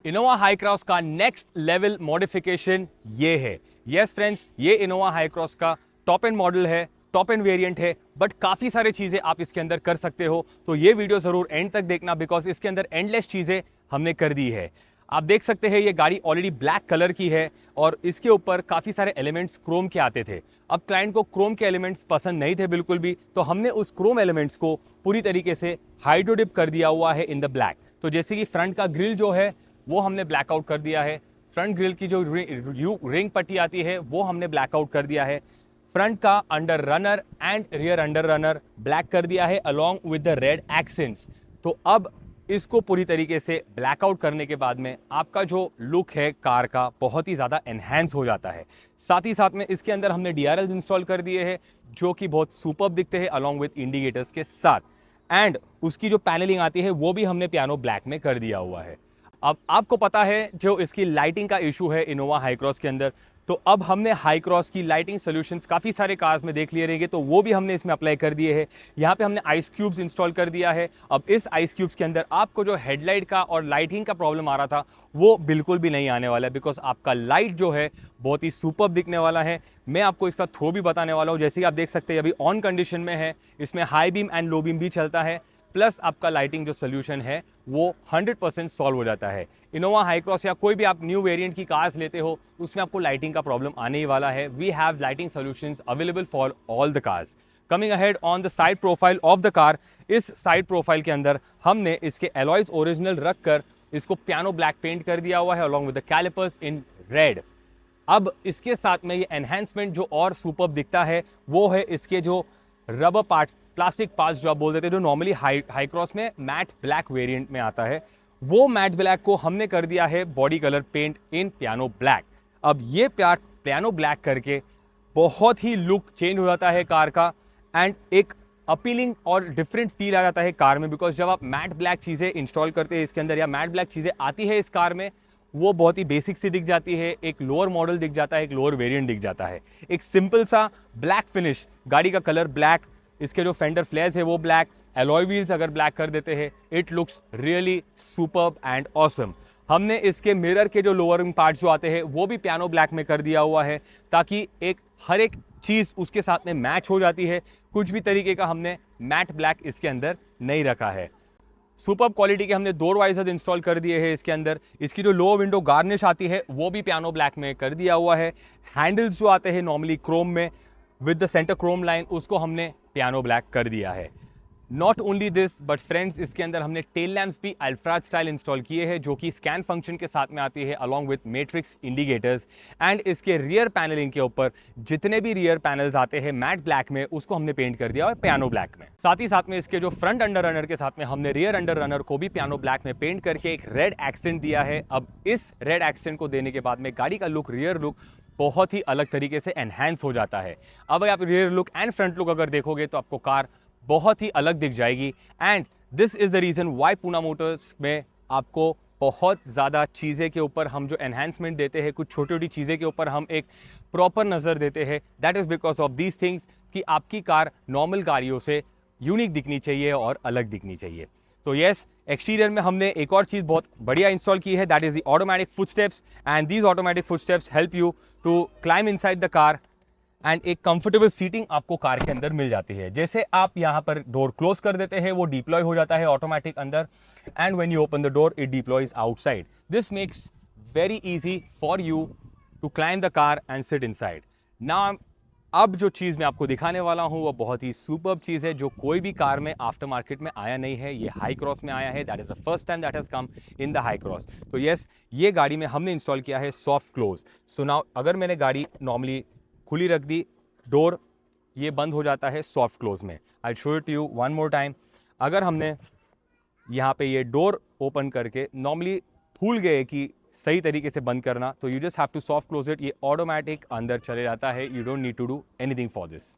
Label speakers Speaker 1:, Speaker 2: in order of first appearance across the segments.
Speaker 1: Innova high cross का next level modification ये है। यस फ्रेंड्स, ये इनोवा हाई क्रॉस का टॉप एंड मॉडल है, टॉप एंड वेरिएंट है, बट काफ़ी सारी चीज़ें आप इसके अंदर कर सकते हो। तो ये वीडियो ज़रूर एंड तक देखना, बिकॉज इसके अंदर एंडलेस चीज़ें हमने कर दी है। आप देख सकते हैं ये गाड़ी ऑलरेडी ब्लैक कलर की है और इसके ऊपर काफ़ी सारे एलिमेंट्स क्रोम के आते थे। अब क्लाइंट को क्रोम के एलिमेंट्स पसंद नहीं थे बिल्कुल भी, तो हमने उस क्रोम एलिमेंट्स को पूरी तरीके से हाइड्रोडिप कर दिया हुआ है इन द ब्लैक। तो जैसे कि फ्रंट का ग्रिल जो है वो हमने ब्लैकआउट कर दिया है, फ्रंट ग्रिल की जो रिंग पट्टी आती है वो हमने ब्लैकआउट कर दिया है, फ्रंट का under runner and rear under runner black कर दिया है along with the red accents. तो अब इसको पूरी तरीके से ब्लैकआउट करने के बाद में आपका जो लुक है कार का बहुत ही ज़्यादा एनहेंस हो जाता है। साथ ही साथ में इसके अंदर हमने DRLs इंस्टॉल कर दिए हैं जो कि बहुत सुपर्ब दिखते हैं अलोंग विद इंडिकेटर्स के साथ, एंड उसकी जो पैनलिंग आती है वो भी हमने पियानो ब्लैक में कर दिया हुआ है। अब आपको पता है जो इसकी लाइटिंग का इशू है इनोवा हाई क्रॉस के अंदर, तो अब हमने हाई क्रॉस की लाइटिंग सॉल्यूशंस काफ़ी सारे कार्स में देख लिए रहेंगे, तो वो भी हमने इसमें अप्लाई कर दिए हैं। यहाँ पे हमने आइस क्यूब्स इंस्टॉल कर दिया है। अब इस आइस क्यूब्स के अंदर आपको जो हेडलाइट का और लाइटिंग का प्रॉब्लम आ रहा था वो बिल्कुल भी नहीं आने वाला है, बिकॉज आपका लाइट जो है बहुत ही सुपर्ब दिखने वाला है। मैं आपको इसका थ्रो भी बताने वाला हूँ। जैसे कि आप देख सकते हैं अभी ऑन कंडीशन में है, इसमें high beam and low beam भी चलता है, प्लस आपका लाइटिंग जो सोल्यूशन है वो 100% सॉल्व हो जाता है। इनोवा हाई क्रॉस या कोई भी आप न्यू वेरिएंट की कार्स लेते हो उसमें आपको लाइटिंग का प्रॉब्लम आने ही वाला है। We have lighting solutions available for all the cars. Coming ahead on the side profile of the car, इस साइड प्रोफाइल के अंदर हमने इसके एलॉयज ओरिजिनल रख कर इसको पियानो ब्लैक पेंट कर दिया हुआ है along with the calipers in red. अब इसके साथ में ये एनहेंसमेंट जो और सुपर्ब दिखता है वो है इसके जो रबर पार्ट, प्लास्टिक पार्ट्स जो आप बोल देते हैं, जो नॉर्मली हाई क्रॉस में मैट ब्लैक वेरिएंट में आता है, वो मैट ब्लैक को हमने कर दिया है body colour paint in piano black. अब ये पियानो ब्लैक करके बहुत ही लुक चेंज हो जाता है कार का, एंड एक अपीलिंग और डिफरेंट फील आ जाता है कार में, बिकॉज जब आप मैट ब्लैक चीज़ें इंस्टॉल करते हैं इसके अंदर या मैट ब्लैक चीज़ें आती है इस कार में, वो बहुत ही बेसिक सी दिख जाती है। एक लोअर मॉडल दिख जाता है, एक लोअर वेरिएंट दिख जाता है। एक सिंपल सा ब्लैक फिनिश, गाड़ी का कलर ब्लैक, इसके जो फेंडर फ्लेयर्स है वो ब्लैक, एलॉय व्हील्स अगर ब्लैक कर देते हैं, it looks really superb and awesome. हमने इसके मिरर के जो लोअरिंग पार्ट्स जो आते हैं वो भी पियानो ब्लैक में कर दिया हुआ है, ताकि हर एक चीज़ उसके साथ में मैच हो जाती है। कुछ भी तरीके का हमने मैट ब्लैक इसके अंदर नहीं रखा है। सुपर्ब क्वालिटी के हमने डोर वाइजर्स इंस्टॉल कर दिए हैं इसके अंदर। इसकी जो लो विंडो गार्निश आती है वो भी पियानो ब्लैक में कर दिया हुआ है। हैंडल्स जो आते हैं नॉर्मली क्रोम में with the centre Chrome line, उसको हमने पियानो ब्लैक कर दिया है। Not only this but friends, इसके अंदर हमने टेल लैम्प्स भी अल्ट्राज स्टाइल इंस्टॉल किए हैं, जो कि स्कैन फंक्शन के साथ में आती है along with matrix indicators. And इसके रियर पैनलिंग के ऊपर जितने भी रियर पैनल्स आते हैं मैट ब्लैक में, उसको हमने पेंट कर दिया है पियानो ब्लैक में। साथ ही साथ में इसके जो फ्रंट अंडर रनर के साथ में हमने रियर अंडर रनर को भी पियानो ब्लैक में पेंट करके एक रेड एक्सेंट दिया है। अब इस रेड एक्सेंट को देने के बाद में गाड़ी का लुक, रियर लुक बहुत ही अलग तरीके से एनहांस हो जाता है। अब आप rear look and front look अगर देखोगे तो आपको कार बहुत ही अलग दिख जाएगी। And this is the reason why Poona Motors में आपको बहुत ज़्यादा चीज़ें के ऊपर हम जो एनहांसमेंट देते हैं, कुछ छोटी छोटी चीज़ें के ऊपर हम एक प्रॉपर नज़र देते हैं। That is because of these things कि आपकी कार नॉर्मल गाड़ियों से यूनिक दिखनी चाहिए और अलग दिखनी चाहिए। तो यस, एक्सटीरियर में हमने एक और चीज़ बहुत बढ़िया इंस्टॉल की है, that is the automatic footsteps. And these automatic footsteps help you to climb inside the car, and एक कंफर्टेबल सीटिंग आपको कार के अंदर मिल जाती है। जैसे आप यहाँ पर डोर क्लोज कर देते हैं वो डिप्लॉय हो जाता है ऑटोमेटिक अंदर, and when you open the door it deploys outside. This makes very easy for you to climb the car and sit inside. Now अब जो चीज़ मैं आपको दिखाने वाला हूँ वो बहुत ही सुपर्ब चीज़ है, जो कोई भी कार में आफ्टर मार्केट में आया नहीं है। ये हाई क्रॉस में आया है, that is the first time that has come in the Hycross. तो यस, ये गाड़ी में हमने इंस्टॉल किया है सॉफ्ट क्लोज। सो नाउ अगर मैंने गाड़ी नॉर्मली खुली रख दी, डोर ये बंद हो जाता है सॉफ्ट क्लोज में। I show it you one more time. अगर हमने यहाँ पे ये डोर ओपन करके नॉर्मली भूल गए कि सही तरीके से बंद करना, तो you just have to soft close it, ये ऑटोमेटिक अंदर चले जाता है। You don't need to do anything for this.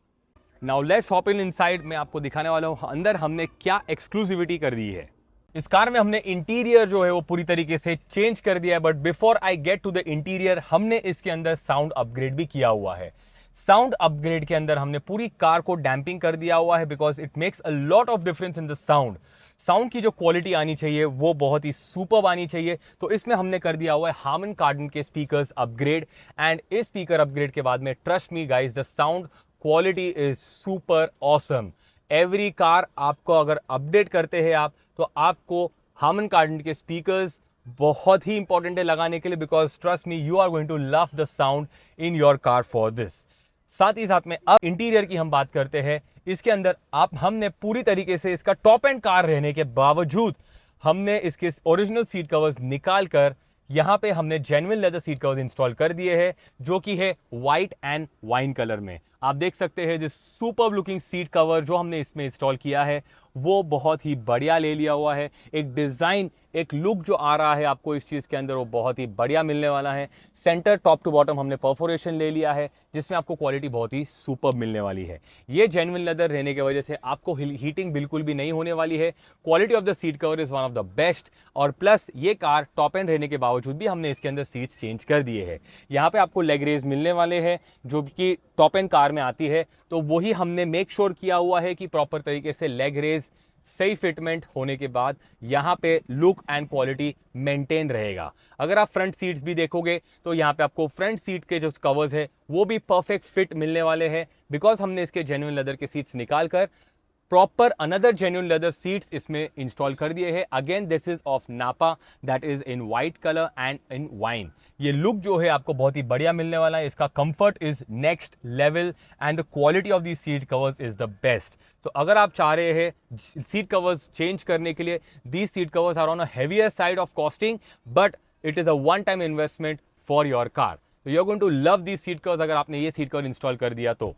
Speaker 1: Now let's hop in inside. मैं आपको दिखाने वाला हूँ अंदर हमने क्या एक्सक्लूसिविटी कर दी है। इस कार में हमने इंटीरियर जो है वो पूरी तरीके से चेंज कर दिया है, but before I get to the interior हमने इसके अंदर साउंड अपग्रेड भी किया हुआ है। साउंड अपग्रेड के अंदर हमने पूरी कार को डैम्पिंग कर दिया हुआ है, because it makes a lot of difference in the sound. Sound की जो क्वालिटी आनी चाहिए वो बहुत ही सुपर्ब आनी चाहिए। तो इसमें हमने कर दिया हुआ है हार्मन कार्डन के स्पीकर्स अपग्रेड, एंड इस स्पीकर अपग्रेड के बाद में trust me guys, the sound quality is super awesome. Every car आपको अगर अपडेट करते हैं आप, तो आपको हार्मन कार्डन के स्पीकर्स बहुत ही इंपॉर्टेंट है लगाने के लिए, because trust me you are going to love the sound in your car for this. साथ ही साथ में अब इंटीरियर की हम बात करते हैं। इसके अंदर हमने पूरी तरीके से इसका टॉप एंड कार रहने के बावजूद हमने इसके ओरिजिनल सीट कवर्स निकाल कर यहां पे हमने genuine leather seat covers install कर दिए हैं, जो कि है व्हाइट एंड वाइन कलर में। आप देख सकते हैं जिस सुपर लुकिंग सीट कवर जो हमने इसमें इंस्टॉल किया है वो बहुत ही बढ़िया ले लिया हुआ है। एक डिजाइन, एक लुक जो आ रहा है आपको इस चीज के अंदर वो बहुत ही बढ़िया मिलने वाला है। सेंटर टॉप टू बॉटम हमने परफोरेशन ले लिया है, जिसमें आपको क्वालिटी बहुत ही सुपर मिलने वाली है। ये जेन्युइन लेदर रहने की वजह से आपको हीटिंग बिल्कुल भी नहीं होने वाली है। Quality of the seat cover is one of the best, और प्लस ये कार टॉप एंड रहने के बावजूद भी हमने इसके अंदर सीट्स चेंज कर दिए हैं। यहाँ पे आपको लेग रेज मिलने वाले हैं जो कि टॉप एंड कार में आती है, तो वही हमने मेक श्योर किया हुआ है कि प्रॉपर तरीके से लेग रेज सही फिटमेंट होने के बाद यहां पे लुक एंड क्वालिटी मेंटेन रहेगा। अगर आप फ्रंट सीट्स भी देखोगे तो यहां पे आपको फ्रंट सीट के जो कवर्स है वो भी परफेक्ट फिट मिलने वाले हैं, बिकॉज हमने इसके जेन्युइन लेदर के सीट्स निकाल कर proper another genuine leather seats इसमें इंस्टॉल कर दिए हैं। अगेन दिस इज ऑफ नापा, that is in white colour and in wine. ये लुक जो है आपको बहुत ही बढ़िया मिलने वाला है। इसका comfort is next level and the quality of the seat covers is the best. तो अगर आप चाह रहे हैं सीट कवर्स चेंज करने के लिए, the seat covers are on a heavier side of costing, but it is a one time investment for your car. तो you are going to love the seat covers अगर आपने ये seat cover install कर दिया तो।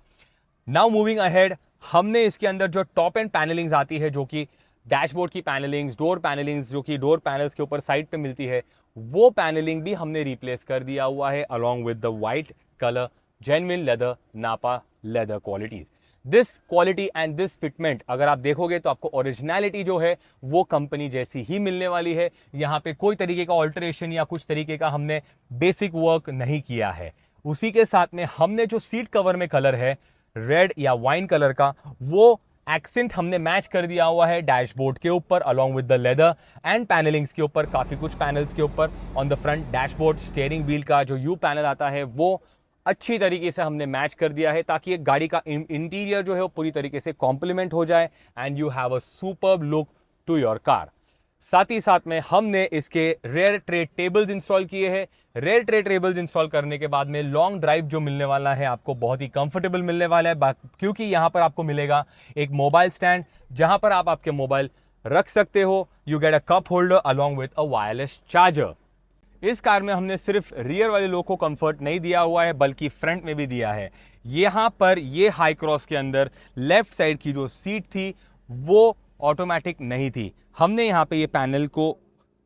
Speaker 1: Now moving ahead, हमने इसके अंदर जो टॉप एंड पैनलिंग्स आती है, जो कि डैशबोर्ड की पैनलिंग्स, डोर पैनलिंग्स जो कि डोर पैनल्स के ऊपर साइड पे मिलती है, वो पैनलिंग भी हमने रिप्लेस कर दिया हुआ है along with the white colour genuine leather nappa leather qualities. This quality and this fitment अगर आप देखोगे तो आपको ओरिजिनलिटी जो है वो कंपनी जैसी ही मिलने वाली है। यहाँ पे कोई तरीके का ऑल्टरेशन या कुछ तरीके का हमने बेसिक वर्क नहीं किया है। उसी के साथ में हमने जो सीट कवर में कलर है रेड या वाइन कलर का, वो एक्सेंट हमने मैच कर दिया हुआ है डैशबोर्ड के ऊपर along with the leather and panellings के ऊपर। काफी कुछ पैनल्स के ऊपर on the front dashboard steering wheel का जो यू पैनल आता है वो अच्छी तरीके से हमने मैच कर दिया है, ताकि एक गाड़ी का इंटीरियर जो है वो पूरी तरीके से कॉम्प्लीमेंट हो जाए and you have a superb look to your car. साथ ही साथ में हमने इसके रेयर ट्रे टेबल्स इंस्टॉल किए हैं। रेयर ट्रे टेबल्स इंस्टॉल करने के बाद में लॉन्ग ड्राइव जो मिलने वाला है आपको बहुत ही कंफर्टेबल मिलने वाला है, क्योंकि यहां पर आपको मिलेगा एक मोबाइल स्टैंड जहां पर आप आपके मोबाइल रख सकते हो। You get a cup holder along with a wireless charger. इस कार में हमने सिर्फ रियर वाले लोग को कंफर्ट नहीं दिया हुआ है, बल्कि फ्रंट में भी दिया है। यहां पर ये हाई क्रॉस के अंदर लेफ्ट साइड की जो सीट थी वो ऑटोमेटिक नहीं थी। हमने यहाँ पे ये पैनल को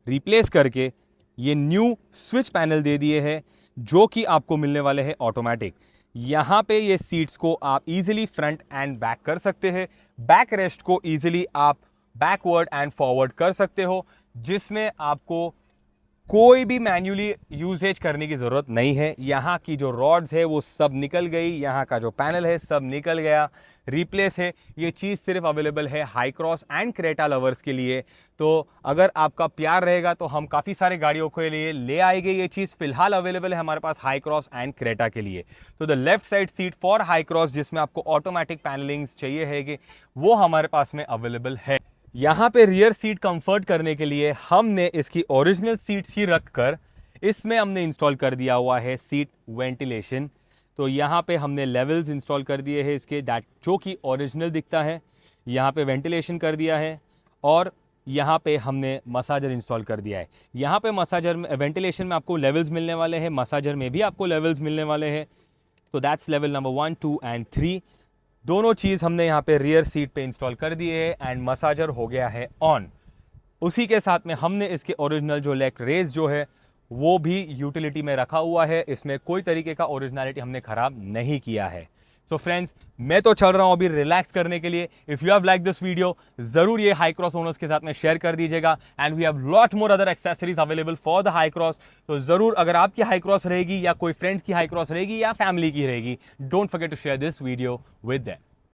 Speaker 1: रिप्लेस करके ये न्यू स्विच पैनल दे दिए हैं, जो कि आपको मिलने वाले हैं ऑटोमेटिक। यहाँ पे ये सीट्स को आप इजीली फ्रंट एंड बैक कर सकते हैं। बैक रेस्ट को इजीली आप बैकवर्ड एंड फॉरवर्ड कर सकते हो, जिसमें आपको कोई भी मैन्युअली यूजेज करने की जरूरत नहीं है। यहाँ की जो रॉड्स है वो सब निकल गई, यहाँ का जो पैनल है सब निकल गया, रिप्लेस है। ये चीज़ सिर्फ अवेलेबल है high cross and Creta lovers के लिए। तो अगर आपका प्यार रहेगा तो हम काफ़ी सारे गाड़ियों के लिए ले आएंगे। ये चीज़ फिलहाल अवेलेबल है हमारे पास हाई क्रॉस एंड क्रेटा के लिए। तो the left side seat for high cross जिसमें आपको ऑटोमेटिक पैनलिंग्स चाहिए है कि वो हमारे पास में अवेलेबल है। यहाँ पे रियर सीट कंफर्ट करने के लिए हमने इसकी ओरिजिनल सीट्स ही रखकर इसमें हमने इंस्टॉल कर दिया हुआ है सीट वेंटिलेशन। तो यहाँ पे हमने लेवल्स इंस्टॉल कर दिए हैं इसके, दैट जो कि ओरिजिनल दिखता है। यहाँ पे वेंटिलेशन कर दिया है और यहाँ पे हमने मसाजर इंस्टॉल कर दिया है। यहाँ पे मसाजर में वेंटिलेशन में आपको लेवल्स मिलने वाले हैं, मसाजर में भी आपको लेवल्स मिलने वाले हैं। तो दैट्स लेवल नंबर 1, 2 एंड 3। दोनों चीज़ हमने यहाँ पे रियर सीट पे इंस्टॉल कर दिए है एंड मसाजर हो गया है ऑन। उसी के साथ में हमने इसके ओरिजिनल जो लेग रेज जो है वो भी यूटिलिटी में रखा हुआ है। इसमें कोई तरीके का ओरिजिनलिटी हमने खराब नहीं किया है। सो फ्रेंड्स, मैं तो चल रहा हूं अभी रिलैक्स करने के लिए। If you have like this video, जरूर ये हाई क्रॉस ओनर्स के साथ में शेयर कर दीजिएगा। And we have lot more other accessories available for the Hycross. तो जरूर अगर आपकी हाई क्रॉस रहेगी या कोई फ्रेंड्स की हाई क्रॉस रहेगी या फैमिली की रहेगी, don't forget to share this video with them.